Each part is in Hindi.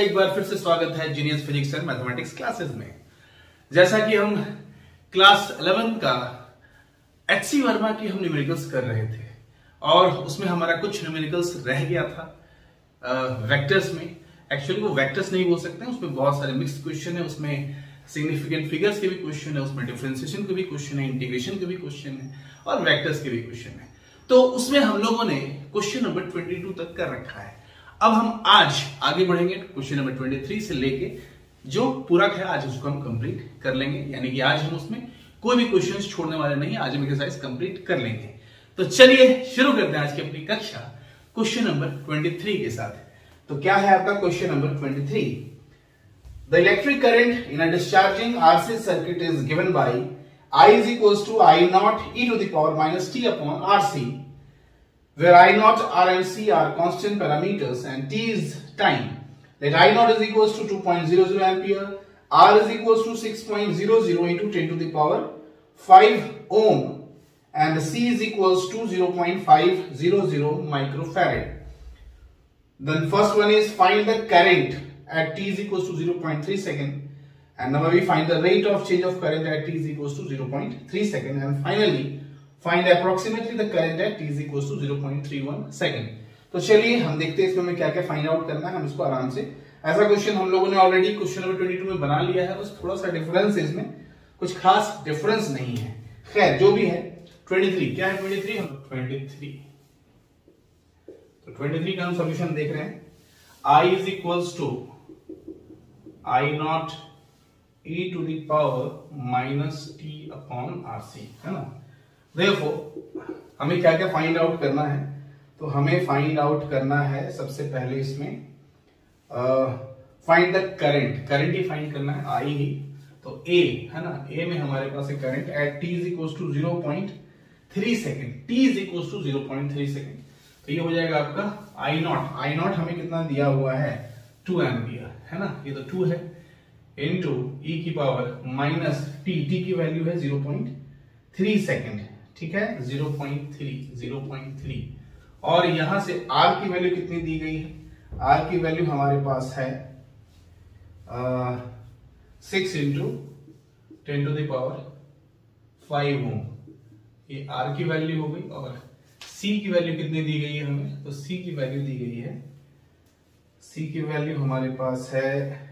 एक बार फिर से स्वागत है genius physics and mathematics classes में। जैसा कि हम क्लास 11 का एचसी वर्मा की हम न्यूमेरिकल्स कर रहे थे और उसमें हमारा कुछ न्यूमेरिकल्स रह गया था वेक्टर्स में। एक्चुअली वो वेक्टर्स नहीं बोल सकते हैं, उसमें बहुत सारे मिक्स्ड क्वेश्चन है, उसमें सिग्निफिकेंट फिगर्स के भी क्वेश्चन है, उसमें डिफरेंशिएशन के भी क्वेश्चन है, इंटीग्रेशन के भी क्वेश्चन है और वेक्टर्स के भी क्वेश्चन है। तो उसमें हम लोगों ने क्वेश्चन नंबर 22 तक कर रखा है। अब हम आज आगे बढ़ेंगे, क्वेश्चन नंबर 23 से लेके जो पूरक है आज उसको हम कंप्लीट कर लेंगे, यानी कि आज हम उसमें कोई भी क्वेश्चंस छोड़ने वाले नहीं, आज हम एक्सरसाइज कंप्लीट कर लेंगे। तो चलिए शुरू करते हैं आज की अपनी कक्षा क्वेश्चन नंबर 23 के साथ। तो क्या है आपका question number 23? The electric current in a discharging RC circuit is given by I is equals to I naught e to the power minus t upon RC, where I naught, R and C are constant parameters and t is time. Let I naught is equals to 2.00 ampere, R is equals to 6.00 into 10 to the power 5 ohm and C is equals to 0.500 microfarad. Then first one is find the current at t is equals to 0.3 second. And now we find the rate of change of current at t is equals to 0.3 second, and finally find approximately the current at t is equals to 0.31 second. तो चलिए हम देखते हैं इसमें हमें क्या क्या फाइंड आउट करना है। हम इसको आराम से, ऐसा क्वेश्चन हम लोगों ने ऑलरेडी क्वेश्चन नंबर 22 में बना लिया है, बस थोड़ा सा डिफरेंस है इसमें, कुछ खास डिफरेंस नहीं है। खैर जो भी है 23 क्या है 23 हम 23 तो 23 का हम सॉल्यूशन देख रहे हैं। I is equals to I naught e to the power minus t upon RC, है ना। Therefore हमें क्या क्या फाइंड आउट करना है? तो हमें फाइंड आउट करना है सबसे पहले इसमें find the current, current he find करना है, I ही। तो A है ना, A में हमारे पास है current eight t is equals to 0.3 second, t is equals to 0.3 second. तो ये हो जाएगा आपका I नॉट हमें कितना दिया हुआ है 2 एम्पियर, है ना, ये तो 2 है, इंटू e की पावर माइनस t की वैल्यू है 0.3 सेकेंड, ठीक है, 0.3 और यहां से r की वैल्यू कितनी दी गई है? r की वैल्यू हमारे पास है 6 इंटू 10 टू द पावर 5 ओम, ये r की वैल्यू हो गई। और c की वैल्यू कितनी दी गई है हमें? तो c की वैल्यू दी गई है, c की वैल्यू हमारे पास है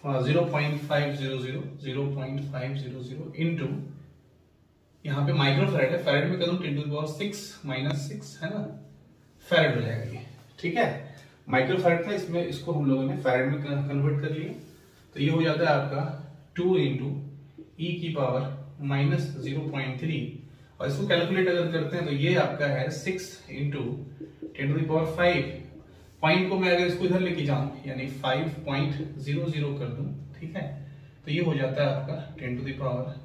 0.500 इंटू, यहाँ पे माइक्रोफैरेड है, फैरेड में कर दूं 10 टू द पावर 6 माइनस 6, है ना, फैरेड हो जाएगा ये, ठीक है। माइक्रोफैरेड था, इसमें इसको हम लोगों ने फैरेड में कन्वर्ट कर लिया। तो ये हो जाता है आपका 2 इंटू ई की पावर माइनस 0.3 और इसको कैलकुलेट अगर करते हैं तो ये आपका है 6 into 10 to the power 5। Point को मैं अगर इसको इधर लेके जाऊं यानी 5.00 कर दूं, ठीक है, तो ये हो जाता है आपका 10 टू द पावर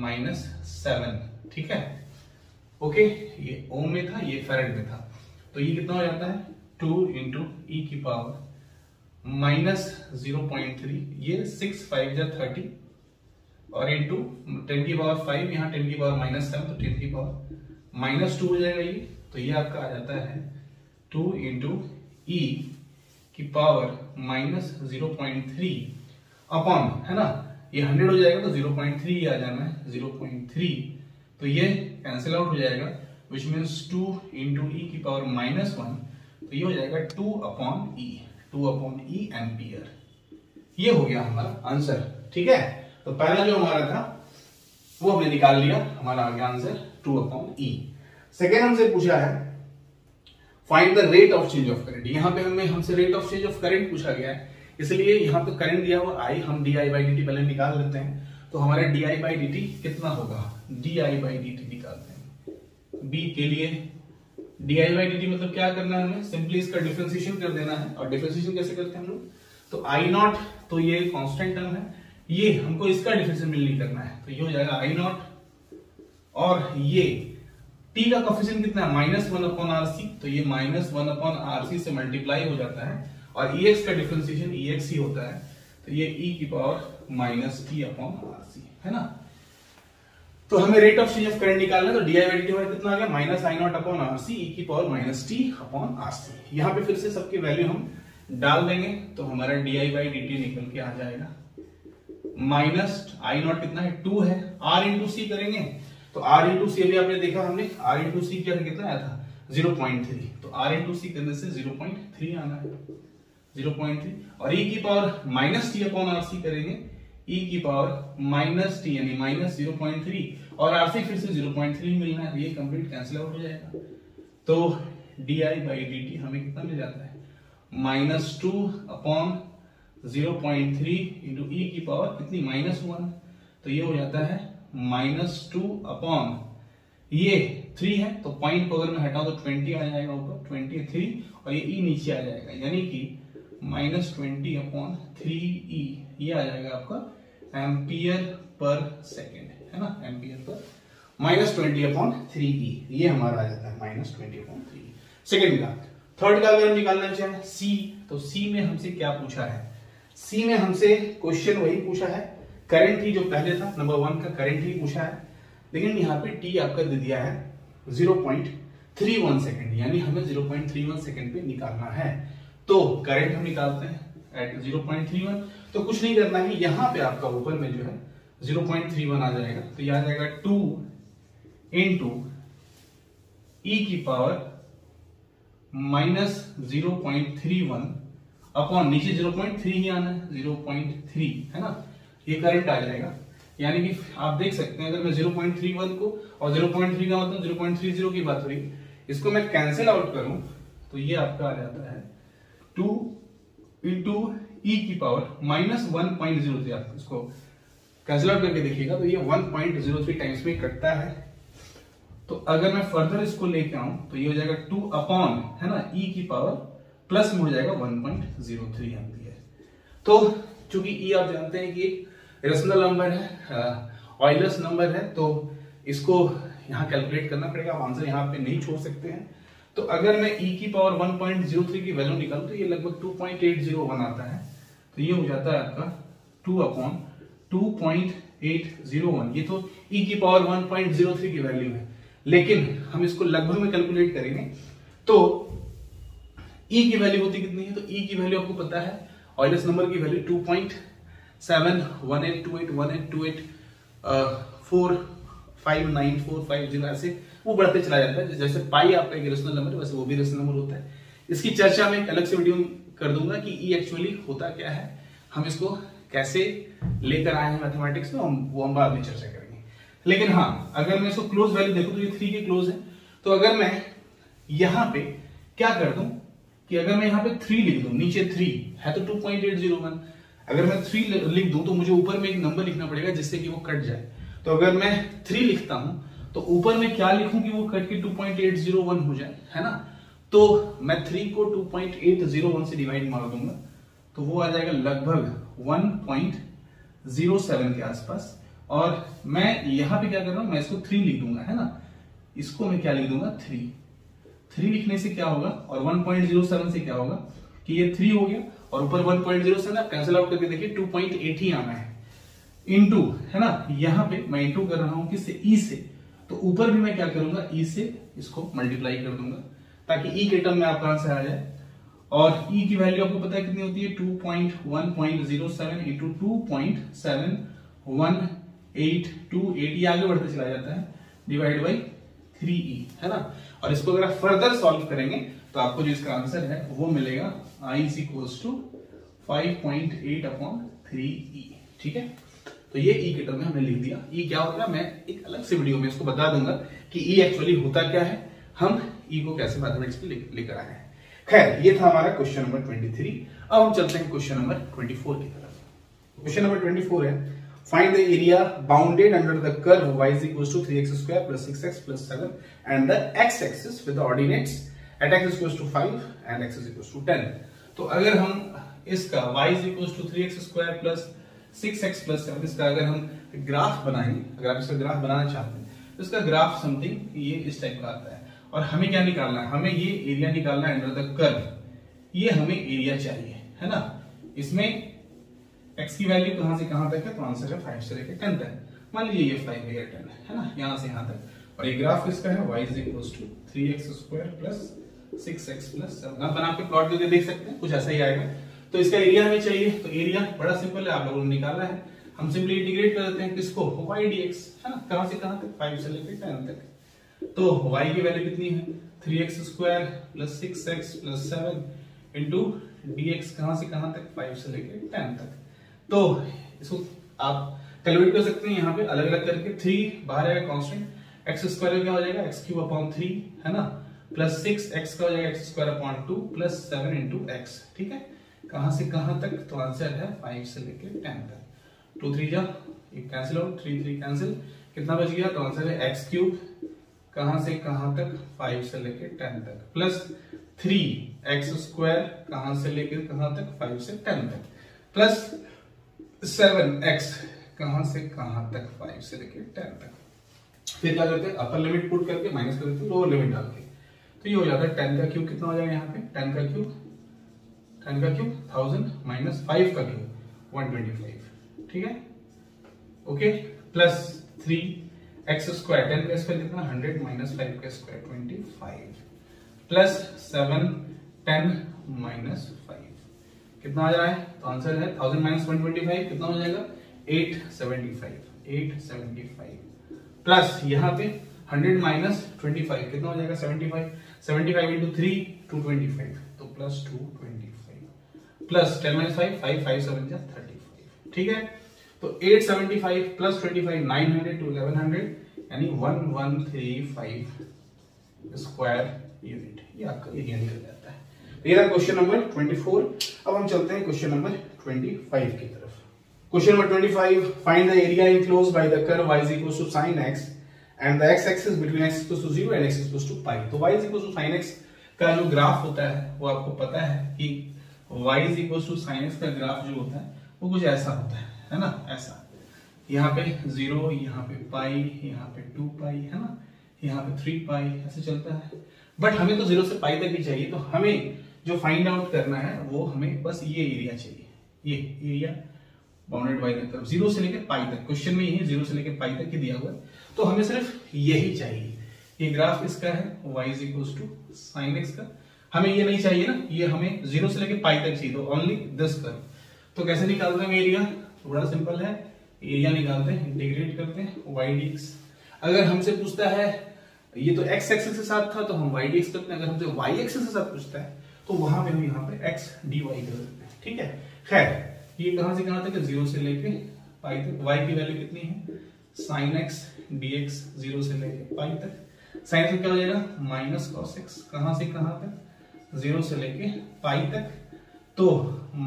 माइनस 7, ठीक है, ओके। ये ओम में था, ये फैरेड में था, तो ये कितना हो जाता है 2 इंटू ई की पावर माइनस 0.3, ये 6 5 30 और इंटू 10 की पावर 5, यहाँ 10 की पावर माइनस 7, तो 10 की पावर माइनस 2 हो जाएगा ये। तो ये आपका आ जाता है 2 इंटू ई की पावर माइनस 0.3 अपॉन, है ना, ये 100 हो जाएगा तो 0.3 आ जाना है 0.3, तो ये कैंसिल आउट हो जाएगा, विच मीन्स 2 इंटू ई की पावर माइनस 1, तो ये हो जाएगा 2 अपॉन ई एम्पियर। ये हो गया हमारा आंसर, ठीक है। तो पहला जो हमारा था वो हमने निकाल लिया, हमारा आ गया आंसर 2 अपॉन ई। सेकेंड हमसे पूछा है find the rate of change of current. यहाँ पे हमसे rate of change of current पूछा गया है, इसलिए यहाँ पे करंट दिया हुआ I, हम di by dt पहले निकाल लेते हैं। तो हमारा di by dt कितना होगा? di by dt निकालते हैं। b के लिए di by dt मतलब क्या करना है हमें? सिंपली इसका डिफरेंशिएशन कर देना है। और डिफरेंशिएशन कैसे करते हैं हम लोग? तो I नॉट, तो ये कांस्टेंट टर्म है, ये हमको इसका डिफरेंशिएशन मिलनी करना है, तो ये हो जाएगा I नॉट और ये t का कोफिशिएंट कितना है? -1 अपॉन RC, तो ये -1 अपॉन RC से मल्टीप्लाई हो जाता है और EX का डिफरेंशिएशन EX ही होता है, तो ये e की पावर -t अपॉन RC, है ना। तो हमें rate of change of current निकालना है, तो D I by D T हमारा कितना आ गया minus I naught upon are C E की power minus T upon are C. यहाँ पे फिर से सबकी वैल्यू हम डाल देंगे तो हमारा D I by D T निकल के आ जाएगा माइनस आई नॉट कितना है 2 है, आर इंटू सी करेंगे तो आर इंटू सी अभी आपने देखा हमने आर इंटू सी कितना आया था 0.3, तो आर इंटू सी करने से 0.3 आना है 0.3 और ई की power minus T upon are c करेंगे ई की पावर माइनस टी यानी माइनस 0.3 और आर सी फिर से 0.3 मिलना है, ये कंप्लीट कैंसिल आउट हो जाएगा। तो D I by D T हमें कितना मिल जाता है माइनस 2 अपॉन 0.3 इंटू ई की पावर कितनी माइनस 1, तो ये हो जाता है माइनस 2 अपॉन ये 3 है तो पॉइंट को अगर मैं हटाऊं तो 20 आ जाएगा ऊपर 23 और ये ई नीचे आ जाएगा यानी कि माइनस 20 अपॉन 3 ई ये आ जाएगा आपका एम्पियर पर सेकेंड है ना, एम्पियर पर माइनस 20 अपॉन 3 ई ये हमारा आ जाता है माइनस 20 अपॉन 3। सेकेंड का थर्ड का अगर हम निकालना चाहें सी, तो सी में हमसे क्या पूछा है, सी में हमसे क्वेश्चन वही पूछा है करंट ही जो पहले था नंबर 1 का करंट ही पूछा है, लेकिन यहाँ पे टी आपका दे दिया है 0.31 सेकंड यानी हमें 0.31 सेकंड पे निकालना है। तो करंट हम निकालते हैं एट 0.31, तो कुछ नहीं करना है, यहाँ पे आपका ऊपर में जो है 0.31 आ जाएगा तो यह आ जाएगा 2 इंटू ई की पावर माइनस 0.31 अपॉन नीचे 0.3 ही आना है 0.3 है ना, ये करंट आ जाएगा। यानी कि आप देख सकते हैं अगर मैं 0.31 को और 0.3 का मतलब 0.30 की बात हुई, इसको मैं कैंसिल आउट करूं तो ये आपका आ जाता है 2 इंटू ई की पावर माइनस 1.03, आप इसको कैंसिल आउट करके देखिएगा तो ये 1.03 टाइम्स में कटता है। तो अगर मैं फर्दर इसको लेके आऊं तो ये हो जाएगा 2 अपॉन है ना ई की पावर प्लस में हो जाएगा 1.03 एम्पियर। तो चूंकि ई आप जानते हैं कि एक रेशनल नंबर है, ऑयलर्स नंबर है, तो इसको यहाँ कैलकुलेट करना पड़ेगा, आप आंसर यहाँ पे नहीं छोड़ सकते हैं। तो अगर मैं ई की पावर 1.03 की वैल्यू निकालूं तो ये लगभग 2.801 आता है, तो ये हो जाता है आपका 2 अपॉन 2.801। ये तो ई की पावर 1.03 की वैल्यू है, लेकिन हम इसको लगभग में कैलकुलेट करेंगे तो ई की वैल्यू होती कितनी है, तो ई की वैल्यू आपको पता है ऑयलर्स नंबर की वैल्यू 2.7182828459450 ऐसे वो बढ़ते चला जाता है। जैसे पाई आपका एक रेशनल नंबर है वैसे वो भी रेशनल नंबर होता है। इसकी चर्चा में एक अलग से वीडियो कर दूंगा कि ई एक्चुअली होता क्या है, हम इसको कैसे लेकर आए हैं मैथमेटिक्स में, वो हम बाद में चर्चा करेंगे। लेकिन हाँ, अगर मैं इसको क्लोज वैल्यू देखूं तो ये 3 के क्लोज है, तो अगर मैं यहां पे क्या कर दूं कि अगर मैं यहाँ पे 3 लिख दूं, नीचे 3 है तो 2.801, अगर मैं 3 लिख दूं तो मुझे ऊपर में एक नंबर लिखना पड़ेगा जिससे कि वो कट जाए। तो अगर मैं 3 लिखता हूं तो ऊपर में क्या लिखूं कि वो कट के 2.801 हो जाए, है ना। तो मैं 3 को 2.801 से डिवाइड मार दूंगा तो वो आ जाएगा लगभग 1.07 के आसपास। और मैं यहां पे क्या कर रहा हूं, मैं इसको 3 लिख दूंगा, है ना, इसको मैं क्या लिख दूंगा 3 लिखने से क्या होगा और 1.07 से क्या होगा कि ये 3 हो गया और ऊपर 1.07 आप कैंसिल आउट करके देखिए 2.8 ही आना है, इंटू है ना, यहां पे मैं इंटू कर रहा हूं किससे, ई से, तो ऊपर भी मैं क्या करूंगा ई से इसको मल्टीप्लाई कर दूंगा ताकि ई के टर्म में आपका आंसर आ जाए। और ई की वैल्यू आपको पता है कितनी होती है 2.1.07 इंटू 2.718288, ये आगे बढ़ते चला जाता है डिवाइड बाई 3e, है ना। और इसको अगर आप फर्दर सॉल्व करेंगे तो आपको जो इसका आंसर है वो मिलेगा i is equals to 5.8/3e, ठीक है। तो ये e के टर्म में हमने लिख दिया। e क्या होता है मैं एक अलग से वीडियो में इसको बता दूंगा कि e एक्चुअली होता क्या है, हम e को कैसे मैथमेटिक्स में लेकर आए हैं। खैर, ये था हमारा क्वेश्चन नंबर 23। अब हम चलते हैं क्वेश्चन नंबर 24 की तरफ। क्वेश्चन नंबर 24 है find the area bounded under the curve y is equals to 3x square plus 6x plus 7 and the x axis with the ordinates at x is equals to 5 and x is equals to 10। तो अगर हम इसका y is equals to 3x square plus 6x plus 7 इसका अगर हम ग्राफ बनाएंगे, अगर आप इसका ग्राफ बनाना चाहते हैं तो इसका ग्राफ समथिंग ये इस टाइप का आता है। और हमें क्या निकालना है, हमें ये एरिया निकालना है अंडर द कर्व, ये हमें एरिया चाहिए, है ना। इसमें x की वैल्यू कहां से कहां तक है, तो आंसर है 5 से लेकर 10 तक। मान लीजिए ये 5/10 है ना, यहां से यहां तक। और ये ग्राफ किसका है, y is equal to 3x² plus 6x plus 7। आप बना के प्लॉट करके देख सकते हैं, कुछ ऐसा ही आएगा। तो इसका एरिया हमें चाहिए, तो एरिया बड़ा सिंपल है, आप लोगों ने निकाला है। हम सिंपली इंटीग्रेट कर देते हैं किसको, y dx है ना, कहां से कहां तक, 5 से लेकर 10 तक। तो y की वैल्यू कितनी है, 3x² plus 6x plus 7 into dx, कहां से कहां तक, 5 से लेकर 10 तक। तो इसको आप कैलकुलेट कर सकते हैं यहाँ पे अलग अलग करके। 3 बाहर आएगा कांस्टेंट, x² क्या हो जाएगा, x³ 3 है ना, प्लस 6x का हो जाएगा x² 2 प्लस 7 इंटू x। ठीक है, कहां से कहां तक, तो आंसर है 5 से लेकर 10 तक। 2 3 जा, एक कैंसिल आउट, 3 3 कैंसिल, कितना बच गया, तो आंसर है x³ कहां से कहां तक, 5 से लेकर 10 तक, प्लस 3x² कहां से लेकर कहां तक, 5 से 10 तक, प्लस 7x कहां से कहां तक, 5 से लेकर 10 तक। फिर क्या करते हैं, अपर लिमिट पुट करके माइनस कर देते हैं लोअर लिमिट डाल के। तो ये हो जाता है 10 का क्यूब, कितना हो जाएगा यहाँ पे, 10 का क्यूब 1000 माइनस 5 का क्यूब 125। ठीक है, ओके, प्लस 3x² 10 का स्क्वायर कितना, 100 माइनस 5 का स्क्वायर 25 प्लस 7 10 माइनस 5 कितना आ रहा है, तो आंसर है 1000 माइनस 125 कितना हो जाएगा, 875 प्लस यहाँ पे 100 माइनस 25 कितना हो जाएगा, 75 इंटू 3 225, तो प्लस 225 प्लस 10 माइनस 5 5 7 35। ठीक है, तो 875 प्लस 25 900 to 1100 यानी 1135 स्क्वायर यूनिट, ये आपका एरिया निकल जाता है। ये रहा क्वेश्चन नंबर 24। अब हम चलते हैं क्वेश्चन नंबर 25 की तरफ। Question number 25, find the area enclosed by the curve y is equals to sin x and the x axis between x equals to 0 and x equals to pi। तो y is equals to sin x का जो ग्राफ होता है वो आपको पता है कि y is equals to sin x का ग्राफ जो होता है वो कुछ ऐसा होता है ना, ऐसा, यहाँ पे 0, यहाँ पे पाई, यहाँ पे 2 पाई है ना, यहाँ पे 3 पाई, ऐसे चलता है। बट हमें तो 0 से पाई तक ही चाहिए, तो हमें जो फाइंड आउट करना है वो हमें बस ये एरिया चाहिए, ये area bounded by the curve 0 से लेकर पाई तक। क्वेश्चन में यही 0 से लेकर पाई तक ही दिया हुआ है, तो हमें सिर्फ यही चाहिए। ये ग्राफ किसका है, y is equals to sin x का। हमें ये नहीं चाहिए ना, ये हमें 0 से लेकर पाई तक चाहिए, तो ओनली दिस कर्व। तो कैसे निकालते हैं एरिया, तो बड़ा सिंपल है, एरिया निकालते हैं, इंटीग्रेट करते हैं y dx। अगर हमसे पूछता है, ये तो x एक्सिस के साथ था तो हम y dx करते हैं, अगर हमसे y एक्सिस के साथ पूछता है तो वहां पे हम यहाँ पे x dy कर देते हैं। ठीक है, खैर ये कहां से कहां तक है, 0 से लेके पाई तक। y की वैल्यू कितनी है, sin x dx 0 से लेके पाई तक। sin x क्या हो जाएगा, माइनस cos x, कहां से कहां तक, 0 से लेके पाई तक। तो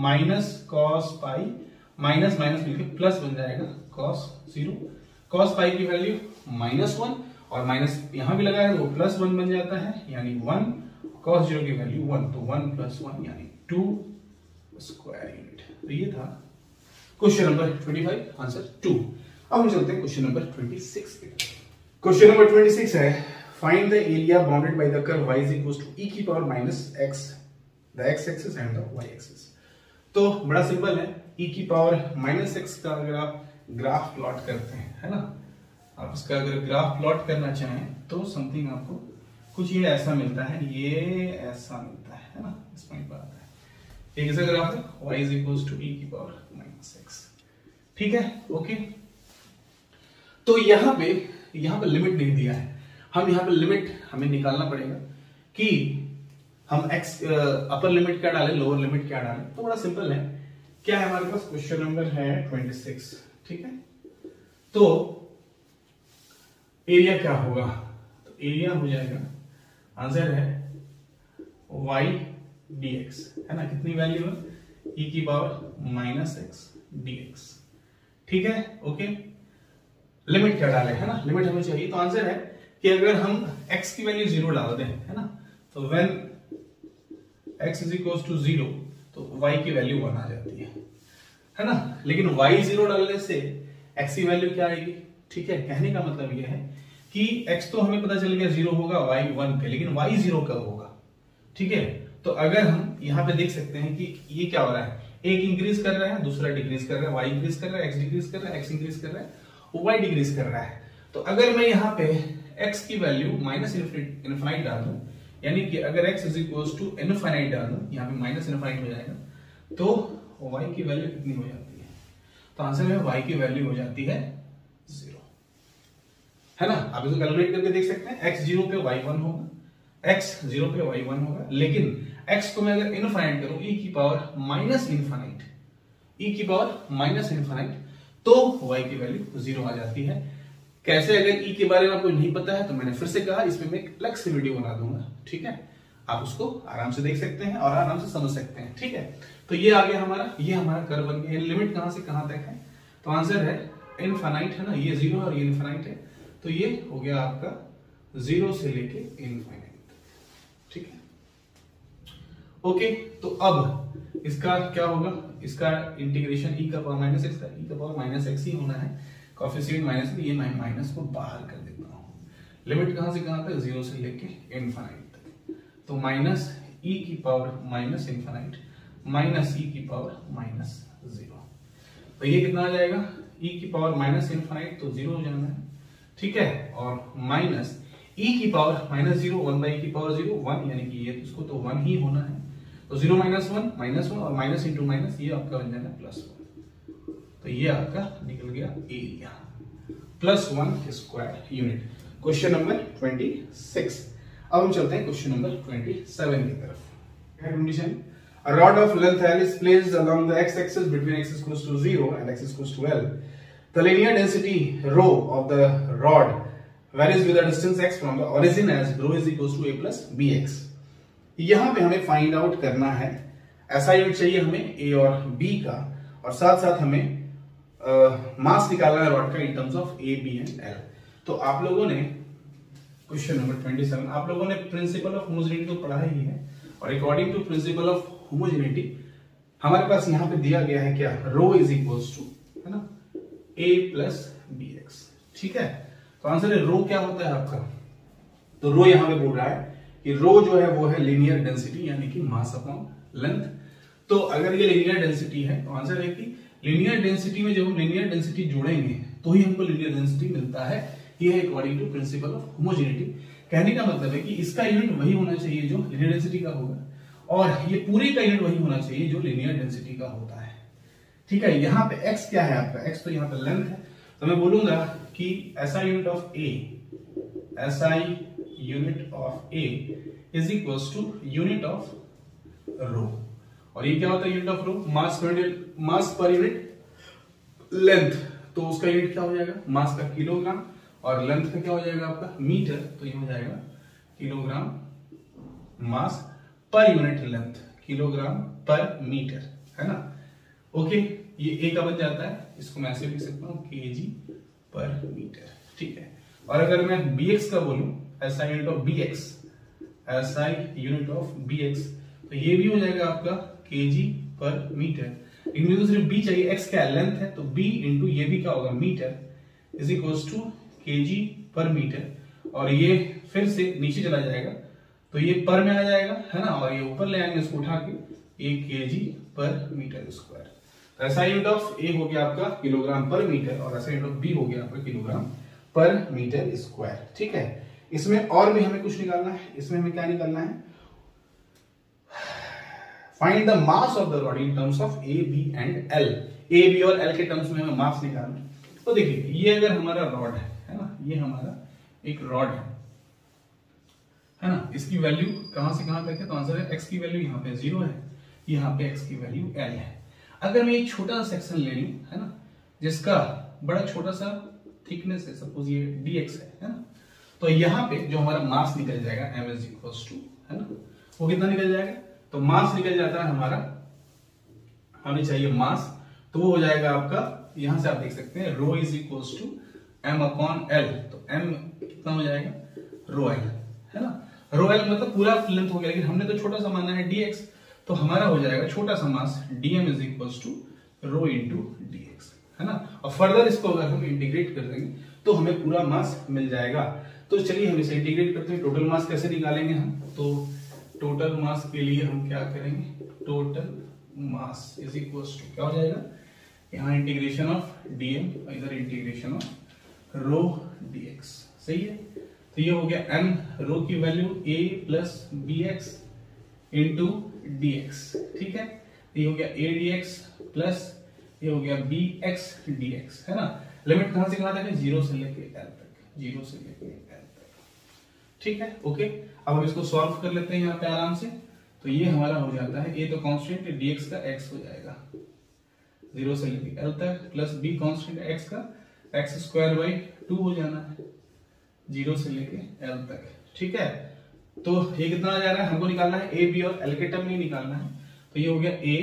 minus cos pi minus minus मिलके प्लस बन जाएगा cos 0। cos पाई की वैल्यू -1 और माइनस यहां भी लगा है तो प्लस 1 बन जाता है, यानी 1। cos 0 की वैल्यू 1, तो 1 + 1 यानी 2 स्क्वायर यूनिट। तो ये था क्वेश्चन नंबर 25, आंसर 2। अब हम चलते हैं क्वेश्चन नंबर 26 पे। क्वेश्चन नंबर 26 है, find the area bounded by the curve y is equals to e की power -x, the x axis and the y axis. तो बड़ा सिंपल है, e की पावर -x का अगर आप ग्राफ प्लॉट करते हैं, है ना, आप इसका अगर ग्राफ प्लॉट करना चाहें तो समथिंग आपको कुछ ये ऐसा मिलता है, ये ऐसा मिलता है ना, इस पॉइंट पर आता है। ये कैसा ग्राफ है, y is equals to e की पावर -x। ठीक है, ओके। तो यहाँ पे लिमिट नहीं दिया है, हम यहाँ पे लिमिट हमें निकालना पड़ेगा कि हम x अपर लिमिट क्या डालें, लोअर लिमिट क्या डालें। तो बड़ा सिंपल है, क्या है हमारे पास, क्वेश्चन नंबर है 26। ठीक है, तो एरिया क्या होगा, तो एरिया हो जाएगा, आंसर है y dx, है ना, कितनी वैल्यू है, e की पावर -x dx। ठीक है, ओके। लिमिट क्या डाले, है ना, लिमिट हमें चाहिए, तो आंसर है कि अगर हम x की वैल्यू 0 डाल दें, है ना, तो when x is equals to 0 तो y की वैल्यू 1 आ जाती है ना। लेकिन y 0 डालने से x की वैल्यू क्या आएगी। ठीक है, कहने का मतलब यह है कि x तो हमें पता चल गया 0 होगा, y 1 पे, लेकिन y 0 कब होगा। ठीक है, तो अगर हम यहाँ पे देख सकते हैं कि ये क्या हो रहा है, एक इंक्रीज कर रहा है, दूसरा डिक्रीज कर रहा है, y इंक्रीज कर रहा है, x डिक्रीज कर रहा है, x इंक्रीज कर रहा है, वो y डिक्रीज कर रहा है। तो अगर मैं यहाँ पे x की वैल्यू माइनस इनफाइनाइट डाल दूं, यानी कि अगर x is equal to infinite डाल दूं, यहाँ पे माइनस इनफाइनाइट हो जाएगा, तो y की वैल्यू कितनी हो जाती है? तो आंसर में y की वैल्यू हो जाती है 0, है ना। आप इसको कैलकुलेट करके देख सकते हैं, x 0 पे y 1 होगा, x 0 पे y 1 होगा, लेकिन x को मैं अगर इनफाइनाइट करूं e की पावर माइनस इनफाइनाइट, e की पावर माइनस इनफाइनाइट, तो y की वैल्यू 0 आ जाती है। कैसे? अगर e के बारे में आपको नहीं पता है तो मैंने फिर से कहा, इसमें मैं एक अलग से वीडियो बना दूंगा, ठीक है, आप उसको आराम से देख सकते हैं और आराम से समझ सकते हैं, ठीक है। तो ये आ गया हमारा, ये हमारा कर्व बन गया। लिमिट कहां से कहां तक है? तो आंसर है इनफाइनाइट, है ना, ये 0 और ये इनफाइनाइट है, तो ये हो गया आपका 0 से लेके इनफाइनाइट, ठीक है। ओके, तो अब इसका क्या होगा? इसका इंटीग्रेशन e का पावर माइनस एक्स का, e का पावर माइनस एक्स ही होना है, कोएफिशिएंट माइनस, ये माइनस को बाहर कर देता हूं। लिमिट कहां से कहां तक? 0 से लेके इनफाइनाइट तक, तो माइनस e की power minus infinite minus e की पावर माइनस 0, तो ये कितना आ जाएगा? e की पावर माइनस इनफाइनाइट, तो 0 हो जाना है, ठीक है, और माइनस e की पावर माइनस 0, 1 बाई e की पावर 0, 1, यानी कि ये इसको तो 1 ही होना है, तो 0 माइनस 1 माइनस 1 और माइनस इंटू माइनस, ये आपका बन जाना प्लस 1, तो ये आपका निकल गया area plus 1 square unit. Question number 26। अब हम चलते हैं क्वेश्चन नंबर 27 की तरफ। Condition, a rod of length L is placed along the x-axis between x is equals to 0 and x is equals to L. The linear density rho of the rod varies with the distance x from the origin as rho is equals to a plus bx. यहां पे हमें फाइंड आउट करना है, ऐसा यूनिट चाहिए हमें a और b का, और साथ साथ हमें मास निकालना है रॉड का इन terms of a, b and l। तो आप लोगों ने क्वेश्चन नंबर 27, आप लोगों ने प्रिंसिपल ऑफ होमोजेनिटी तो पढ़ा ही है, और according to principle of homogeneity हमारे पास यहां पे दिया गया है क्या? रो इज इक्वल्स टू, है ना, a प्लस बी एक्स, ठीक है। तो आंसर है रो क्या होता है आपका? तो रो यहां पे बोल रहा है कि रो जो है वो है लीनियर डेंसिटी, यानी कि मास अपॉन लेंथ। तो अगर ये लीनियर डेंसिटी है तो आंसर है कि लीनियर डेंसिटी में जब हम लीनियर डेंसिटी जोड़ेंगे तो ही हमको लीनियर डेंसिटी मिलता है। ये है according to principle of homogeneity. कहने का मतलब है कि इसका यूनिट वही होना चाहिए जो लीनियर डेंसिटी का होगा, और ये पूरी का यूनिट वही होना चाहिए जो लीनियर डेंसिटी का होता है, ठीक है। यहाँ पे x क्या है आपका? x तो यहाँ पे लेंथ है, तो मैं बोलूंगा कि SI unit of a, SI unit of a is equals to unit of rho, और ये क्या होता है? Unit of row, mass per unit length, तो उसका यूनिट क्या हो जाएगा? मास का किलोग्राम, और लेंथ का क्या हो जाएगा आपका? मीटर, तो ये हो जाएगा kilogram mass per unit length, kilogram पर मीटर, है ना। ओके, ये ए का बन जाता है, इसको मैं ऐसे लिख सकता हूं केजी पर मीटर, ठीक है। और अगर मैं bx का बोलूं, SI unit of bx, SI unit of bx, तो ये भी हो जाएगा आपका केजी पर मीटर। इनमें तो सिर्फ b चाहिए, x क्या लेंथ है, तो b इंटू ये भी क्या होगा? Metre, is equals to KG per metre, और ये फिर से नीचे चला जाएगा तो ये पर में आ जाएगा, है ना, और ये ऊपर ले आएंगे इसको उठा के, ये केजी पर मीटर स्क्वायर। तो ऐसा यूनिट ऑफ ए हो गया आपका किलोग्राम पर मीटर, और ऐसा यूनिट ऑफ बी हो गया आपका किलोग्राम पर मीटर स्क्वायर, ठीक है। इसमें और भी हमें कुछ निकालना है, इसमें हमें क्या निकालना है? Find the mass of the rod in terms of a, b and l. A, b और एल के टर्म्स में हमें मास निकालना है। तो देखिए, ये अगर हमारा रॉड है ना, ये हमारा एक रॉड है ना, इसकी वैल्यू कहां से कहां तक है? तो आंसर है x की वैल्यू यहाँ पे 0 है, यहाँ पे x की वैल्यू l है। अगर मैं एक छोटा सा सेक्शन ले लूं, है ना, जिसका बड़ा छोटा सा थिकनेस है, सपोज ये dx है ना, तो यहाँ पे जो हमारा मास निकल जाएगा m इज इक्वल्स टू, है ना, वो कितना निकल जाएगा? तो मास निकल जाता है हमारा, हमें चाहिए मास, तो वो हो जाएगा आपका, यहां से आप देख सकते हैं rho is equals to m upon l, तो m कितना हो जाएगा? रो l, है ना। रो l मतलब पूरा लेंथ हो गया, लेकिन हमने तो छोटा सा माना है dx, तो हमारा हो जाएगा छोटा सा mass dm is equals to rho into dx, है ना। और फर्दर इसको अगर हम इंटीग्रेट कर देंगे तो हमें पूरा मास मिल जाएगा। तो चलिए हम इसे इंटीग्रेट करते हैं। टोटल मास कैसे निकालेंगे हम? तो टोटल मास के लिए हम क्या करेंगे? Total mass is equals to क्या हो जाएगा? यहाँ इंटीग्रेशन ऑफ dm, इधर इंटीग्रेशन ऑफ रो dx, सही है। तो ये हो गया m रो की value a plus b x into d x, ठीक है। ये हो गया a dx प्लस ये हो गया बी एक्स डी एक्स, है ना। लिमिट कहां से कहां तक है, 0 से लेके l तक, 0 से लेके l तक, ठीक है, ओके। अब हम इसको सॉल्व कर लेते हैं यहाँ पे आराम से। तो ये हमारा हो जाता है a तो कांस्टेंट है dx का x हो जाएगा 0 से लेके l तक, प्लस b कांस्टेंट है x का x स्क्वायर बाई 2 हो जाना है 0 से लेके l तक, ठीक है। तो ये कितना आ जा रहा है, हमको निकालना है a b और l के टर्म में निकालना है। तो ये हो गया a,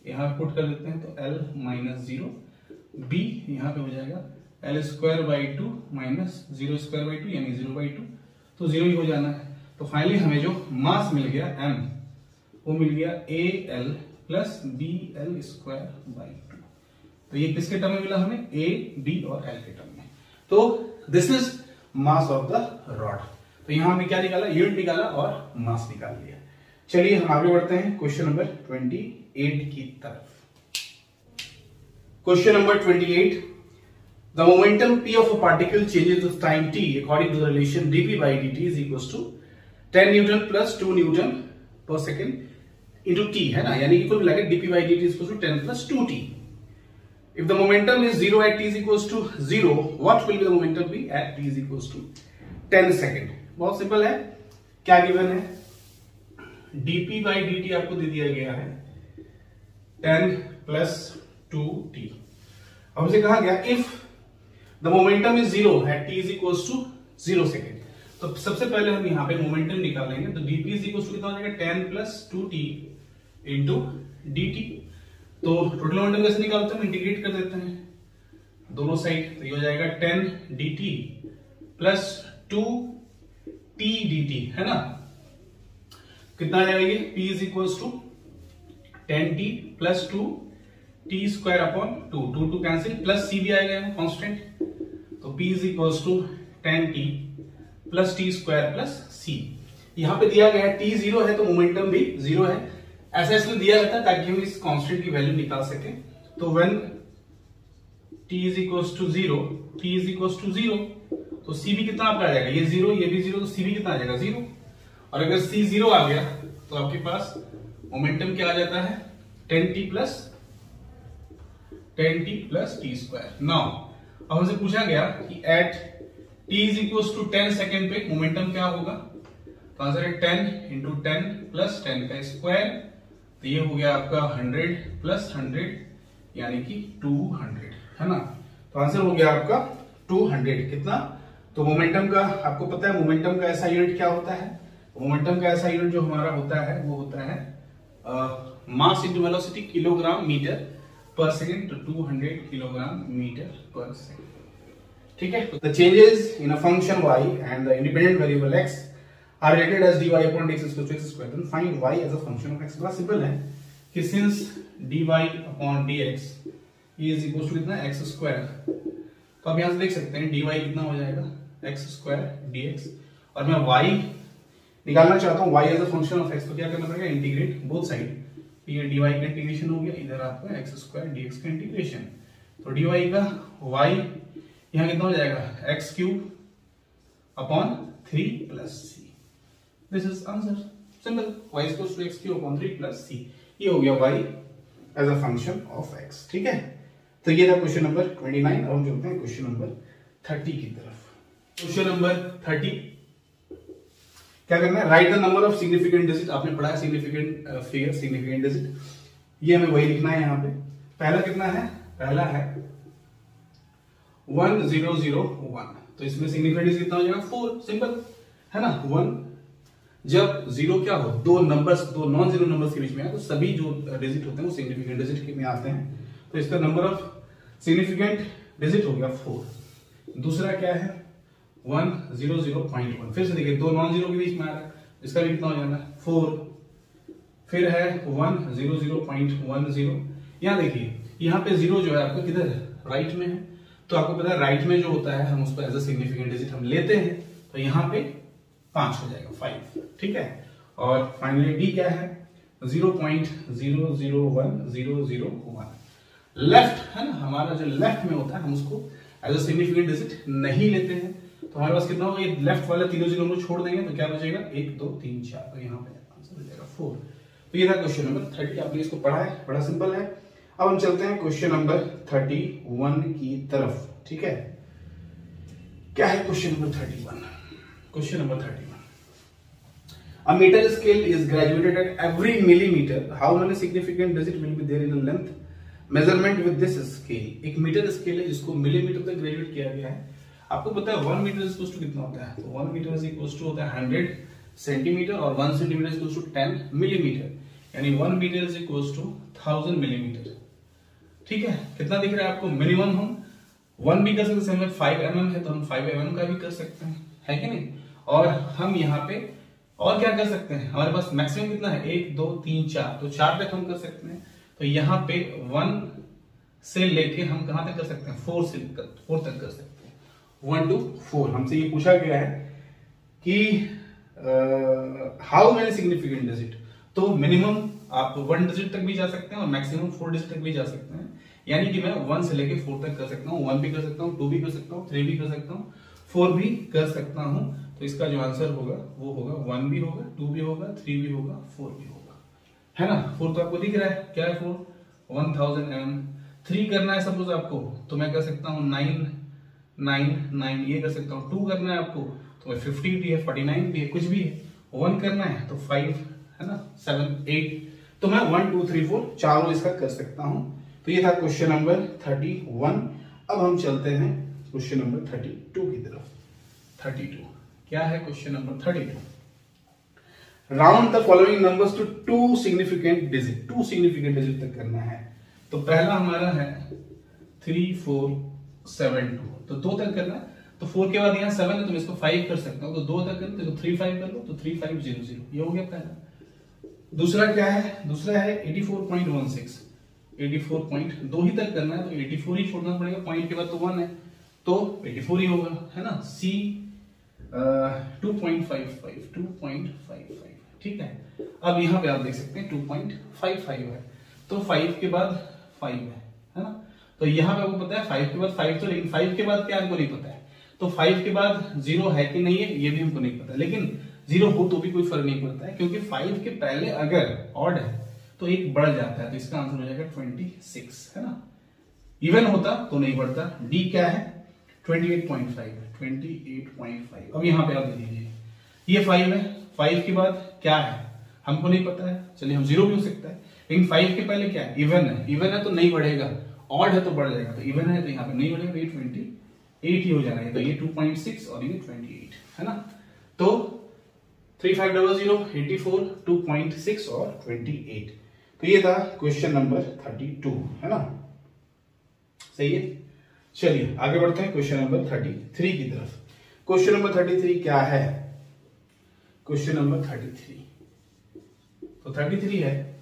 यहाँ पुट कर देते हैं तो l माइनस 0, b यहाँ पे हो जाएगा l square by 2 minus 0 square by 2 यानी 0 बाई 2, तो 0 ही हो जाना है। तो फाइनली हमें जो मास मिल गया m वो मिल गया a l plus b l square by 2। तो ये किसके टर्म में मिला हमें, a b और l के टर्म में। तो this is mass of the rod. तो यहां हमने क्या निकाला, यूनिट निकाला और मास निकाल लिया। चलिए हम आगे बढ़ते हैं क्वेश्चन नंबर 28 की तरफ। Question number 28, the momentum p of a particle changes with time t according to the relation dp by dt is equals to 10 Newton plus 2 Newton पर सेकेंड इंटू t, है ना, यानी कि कुल मिला के dp by dt is equals to 10 plus 2t. If the momentum is 0 at t is equals to 0, what will be the momentum be at t is equals to 10 second. बहुत सिंपल है, क्या गिवन है, dp by dt आपको दे दिया गया है 10 plus 2t। हमसे कहा गया if the momentum is 0 at t is equals to 0 second. तो सबसे पहले हम यहाँ पे मोमेंटम निकालेंगे। तो dp is equals to कितना हो जाएगा, 10 plus 2t इंटू dt। तो टोटल मोमेंटम कैसे निकालते हैं, इंटीग्रेट कर देते हैं दोनों साइड। तो ये हो जाएगा 10 dt प्लस 2t dt, है ना। कितना आ जाएगा ये, p is equals to 10t plus 2t square upon 2 2 cancel, plus c भी आएगा कांस्टेंट। तो p is equals to 10t plus t square plus c। यहां पे दिया गया है t 0 है तो मोमेंटम भी 0 है। ऐसा इसलिए दिया रहता है ताकि हम इस कांस्टेंट की वैल्यू निकाल सके। तो when t is equals to 0, t is equals to 0, तो c भी कितना आपका आ जाएगा, ये 0 ये भी 0, तो c भी कितना आ जाएगा 0। और अगर c 0 आ गया तो आपके पास मोमेंटम क्या आ जाता है, 10t plus t square. Now अब हमसे पूछा गया कि at t is equals to 10 second पे मोमेंटम क्या होगा। तो आंसर है 10 इंटू 10 प्लस 10 का स्क्वायर। तो ये हो गया आपका 100 प्लस 100 यानी कि 200, है ना। तो आंसर हो गया आपका 200। कितना, तो मोमेंटम का आपको पता है, मोमेंटम का ऐसा यूनिट क्या होता है, मोमेंटम का ऐसा यूनिट जो हमारा होता है वो होता है mass into velocity kilogram metre per second. तो 200 किलोग्राम मीटर पर सेकेंड, ठीक है। The changes in a function y and the independent variable x are related as dy upon dx is equal to x square. Then find y as a function of x. बड़ा सिंपल है कि since dy upon dx is equal to कितना, x square, तो आप यहाँ से देख सकते हैं dy कितना हो जाएगा, x square dx। और मैं y निकालना चाहता हूँ y as a function of x, तो क्या करना पड़ेगा, इंटीग्रेट बोथ साइड। ये dy का इंटीग्रेशन हो गया, इधर आपका x square dx का इंटीग्रेशन। तो dy का y यहां कितना हो जाएगा, x cube upon 3 plus C. This is answer, simple, y equals to x cube upon 3 plus C. ये हो गया y as a function of x, ठीक है। तो ये था क्वेश्चन नंबर 29। अब हम चलते हैं क्वेश्चन नंबर 30 की तरफ। क्वेश्चन नंबर 30 क्या करना है, right the number of significant digit. आपने पढ़ा है सिग्निफिकेंट फिगर, सिग्निफिकेंट डिजिट, ये हमें वही लिखना है यहाँ पे। पहला कितना है, पहला है 1001। तो इसमें सिग्निफिकेंट डिजिट कितना हो जाएगा, 4, सिंपल, है ना। 1 जब 0 क्या हो, दो नंबर्स, दो नॉन जीरो नंबर्स के बीच में है, तो सभी जो डिजिट होते हैं वो सिग्निफिकेंट डिजिट में आते हैं। तो इसका नंबर ऑफ सिग्निफिकेंट डिजिट हो गया 4। दूसरा क्या है 100.1। फिर से देखिए दो नॉन जीरो के बीच में आ रहा है, इसका भी कितना हो जाना है 4। फिर है 100.10। यहाँ देखिए यहाँ पे 0 जो है आपका किधर है, राइट में है। तो आपको पता है राइट में जो होता है हम उसको एज अ सिग्निफिकेंट डिजिट हम लेते हैं। तो यहाँ पे 5 हो जाएगा, 5, ठीक है। और फाइनली डी क्या है 0.001001। लेफ्ट है ना, हमारा जो लेफ्ट में होता है हम उसको एज अ सिग्निफिकेंट डिजिट नहीं लेते हैं, तो हमारे पास कितना होगा, ये लेफ्ट वाले तीनों जीरो को छोड़ देंगे तो क्या बचेगा 1 2 3 4, तो यहाँ पे आंसर हो जाएगा 4। तो ये था क्वेश्चन नंबर 30, आपने इसको पढ़ा है, बड़ा सिंपल है। अब हम चलते हैं क्वेश्चन नंबर 31 की तरफ, ठीक है। क्या है question number 31? Question number 31, a meter scale is graduated at every millimeter, how many significant digit will be there in the length measurement with this scale? एक मीटर स्केल है जिसको मिलीमीटर तक ग्रेजुएट किया गया है। आपको पता है 1 मीटर इक्वल्स टू कितना होता है, तो 1 मीटर इक्वल्स टू होता है 100 सेंटीमीटर और 1 सेंटीमीटर इक्वल्स टू 10 मिलीमीटर, यानी 1 मीटर इक्वल्स टू 1000 मिलीमीटर। ठीक है, कितना दिख रहा है आपको, मिनिमम हम 1 भी कर सकते हैं, 5 mm है तो हम 5 mm का भी कर सकते हैं, है कि नहीं। और हम यहाँ पे और क्या कर सकते हैं, हमारे पास मैक्सिमम कितना है 1 2 3 4, तो 4 तक हम कर सकते हैं। तो यहाँ पे 1 से लेके हम कहां तक कर सकते हैं, 4 तक कर सकते हैं, 1 to 4। हमसे ये पूछा गया है कि हाउ मेनी सिग्निफिकेंट डिजिट, तो मिनिमम आप 1 डिजिट तक भी जा सकते हैं और मैक्सिमम 4 डिजिट तक भी जा सकते हैं, यानी कि मैं 1 से लेके 4 तक कर सकता हूँ, 1 भी कर सकता हूँ, 2 भी कर सकता हूँ, 3 भी कर सकता हूँ, 4 भी कर सकता हूँ। तो इसका जो आंसर होगा वो होगा 1 भी होगा, 2 भी होगा, 3 भी होगा, 4 भी होगा, है ना। 4 तो आपको दिख रहा है, क्या है 4, 1000 mm। 3 करना है सपोज आपको, तो मैं कर सकता हूँ 9 9 9, ये कर सकता हूँ। 2 करना है आपको तो 50 भी है, 49 भी है, कुछ भी है। 1 करना है तो 5, है ना, 7 8, तो मैं 1 2 3 4 चारों इसका कर सकता हूँ। तो ये था क्वेश्चन नंबर 31। अब हम चलते हैं क्वेश्चन नंबर 32 की तरफ। 32 क्या है question number 32? Round the following numbers to 2 significant digit, 2 significant digit तक करना है। तो पहला हमारा है 3 4 7 2, तो 2 तक करना है। तो 4 के बाद यहाँ 7 है तो मैं इसको 5 कर सकता हूँ, तो 2 तक करना तो 3 5 कर लो, तो 3 5 0 0, ये हो गया पहला। दूसरा क्या है, दूसरा है 84.16, 84.2 ही तक करना है, तो 84 ही छोड़ना पड़ेगा, पॉइंट के बाद तो 1 है तो 84 ही होगा, है ना। C 2.55, 2.55, ठीक है। अब यहाँ पे आप देख सकते हैं 2.55 है, तो 5 के बाद 5 है ना। तो यहाँ पे आपको पता है 5 के बाद 5, तो लेकिन 5 के बाद क्या हमको नहीं पता है, तो 5 के बाद 0 है कि नहीं है ये भी हमको नहीं पता, लेकिन 0 हो तो भी कोई फर्क नहीं पड़ता है, क्योंकि 5 के पहले अगर ऑड है तो एक बढ़ जाता है, तो इसका आंसर हो जाएगा 26, है ना। इवन होता तो नहीं बढ़ता। डी क्या है 28.5, 28.5। अब यहाँ पे आप दे दीजिए, ये 5 है, 5 के बाद क्या है हमको नहीं पता है, चलिए हम 0 भी हो सकता है, लेकिन 5 के पहले क्या है, इवन है, इवन है तो नहीं बढ़ेगा, ऑड है तो बढ़ जाएगा, तो इवन है तो यहाँ पे नहीं बढ़ेगा, तो ये 28 ही हो जाना है, तो ये 2.6 और ये 28, है ना। तो 3500, 84, 2.6 और 28। तो ये था क्वेश्चन नंबर 32, है ना, सही है। चलिए आगे बढ़ते हैं क्वेश्चन नंबर 33 की तरफ। क्वेश्चन नंबर 33 क्या है, क्वेश्चन नंबर 33, तो 33 है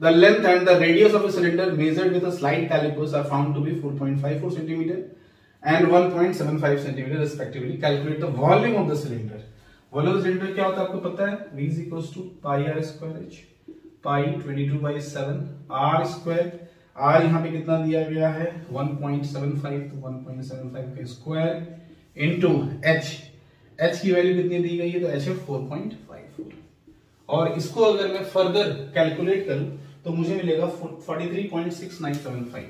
the length and the radius of a cylinder measured with a slide calipers are found to be 4.54 cm and 1.75 cm respectively. Calculate the volume of the cylinder. Volume of the cylinder क्या होता है आपको पता है, V is equals to pi r square h, pi 22/7 r square, r यहाँ पे कितना दिया गया है 1.75, तो 1.75 का स्क्वायर इनटू h, h की वैल्यू कितनी दी गई है, तो h है 4.54, और इसको अगर मैं फर्दर कैलकुलेट करूं तो मुझे मिलेगा 43.6975,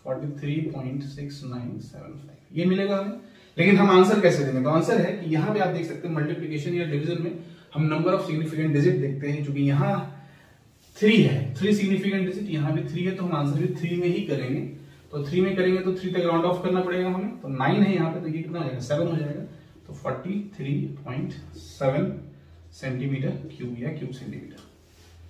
43.6975 ये मिलेगा हमें। लेकिन हम आंसर कैसे देंगे, तो आंसर है कि यहाँ पे आप देख सकते हैं मल्टीप्लिकेशन या डिवीजन में हम नंबर ऑफ सिग्निफिकेंट डिजिट देखते हैं, क्योंकि यहाँ 3 है, 3 सिग्निफिकेंट डिजिट, यहाँ भी 3 है, तो हम आंसर भी 3 में ही करेंगे। तो 3 में करेंगे तो 3 तक राउंड ऑफ करना पड़ेगा हमें, तो 9 है यहाँ पे, तो ये कितना हो जाएगा 7 हो जाएगा, तो 43.7 सेंटीमीटर क्यूब या क्यूब सेंटीमीटर।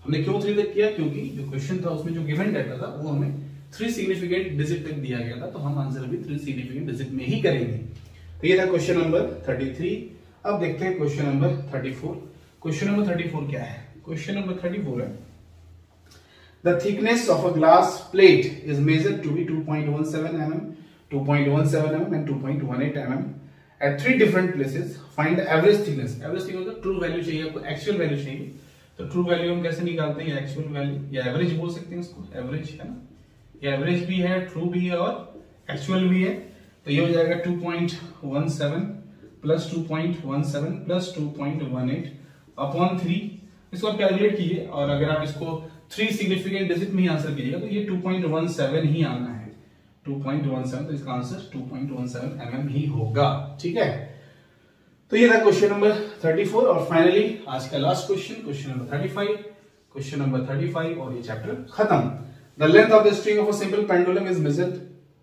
हमने क्यों 3 तक किया, क्योंकि जो क्वेश्चन था उसमें जो गिवन डाटा था वो हमें 3 सिग्निफिकेंट डिजिट तक दिया गया था, तो हम आंसर भी 3 सिग्निफिकेंट डिजिट में ही करेंगे। तो ये था क्वेश्चन नंबर 33। अब देखते हैं क्वेश्चन नंबर 34। क्वेश्चन नंबर 34 क्या है, क्वेश्चन नंबर 34 है the thickness of a glass plate is measured to be 2.17 mm, 2.17 mm and 2.18 mm at 3 different places. Find the average thickness. Average thickness मतलब ट्रू वैल्यू चाहिए आपको, एक्चुअल वैल्यू चाहिए। तो ट्रू वैल्यू हम कैसे निकालते हैं, एक्चुअल वैल्यू या एवरेज बोल सकते हैं इसको, एवरेज, है ना। ये एवरेज भी है, ट्रू भी है और एक्चुअल भी है, तो ये हो जाएगा 2.17 प्लस 2.17 प्लस 2.18 अपॉन 3। इसको आप कैलकुलेट कीजिए और अगर आप इसको 3 सिग्निफिकेंट डिजिट में ही आंसर कीजिएगा तो ये 2.17 ही आना है, 2.17, तो इसका आंसर 2.17 mm ही होगा। ठीक है, तो ये था क्वेश्चन नंबर 34 और फाइनली आज का लास्ट क्वेश्चन नंबर 35 और ये चैप्टर खत्म। The length of the string of a simple pendulum is measured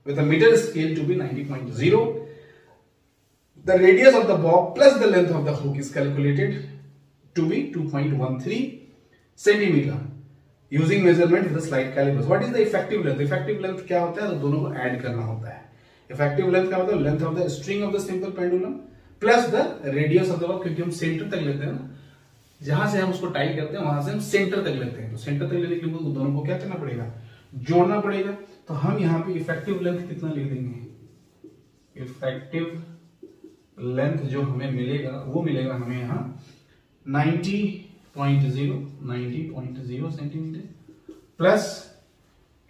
with a metre scale to be 90.0। The radius of the bob plus the length of the hook is calculated to be 2.13 centimetre using measurement with slide callipers. What is the effective length? Effective length क्या होता है? तो दोनों को ऐड करना होता है। इफेक्टिव लेंथ क्या होता है? Length of the string of the simple pendulum plus the radius of the Bob, क्योंकि हम सेंटर तक लेते हैं ना, जहां से हम उसको टाई करते हैं वहां से हम सेंटर तक लेते हैं, तो सेंटर तक लेने के लिए दोनों को क्या करना पड़ेगा? जोड़ना पड़ेगा। तो हम यहाँ पे इफेक्टिव लेंथ कितना लिख देंगे? इफेक्टिव लेंथ जो हमें मिलेगा वो मिलेगा हमें यहाँ 90.0 सेंटीमीटर प्लस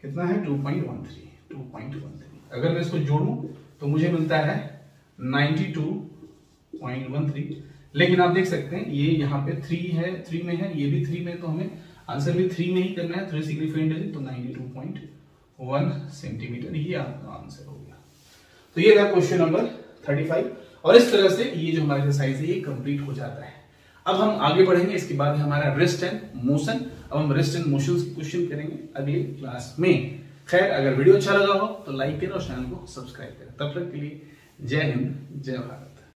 कितना है? 2.13। अगर मैं इसको जोड़ूं तो मुझे मिलता है 92.13। लेकिन आप देख सकते हैं ये यहाँ पे 3 है, 3 में है, ये भी 3 में, तो हमें आंसर भी 3 में ही करना है, 3 सिग्निफिकेंट है, तो 92.1 सेंटीमीटर ये आपका आंसर हो गया। तो ये था क्वेश्चन नंबर 35 और इस तरह से ये जो हमारा एक्सरसाइज है ये कंप्लीट हो जाता है। अब हम आगे बढ़ेंगे, इसके बाद हमारा रेस्ट एंड मोशन। अब हम रेस्ट एंड मोशन के क्वेश्चन करेंगे अगले क्लास में। खैर, अगर वीडियो अच्छा लगा हो तो लाइक करें और चैनल को सब्सक्राइब करें। तब तक के लिए जय हिंद, जय भारत।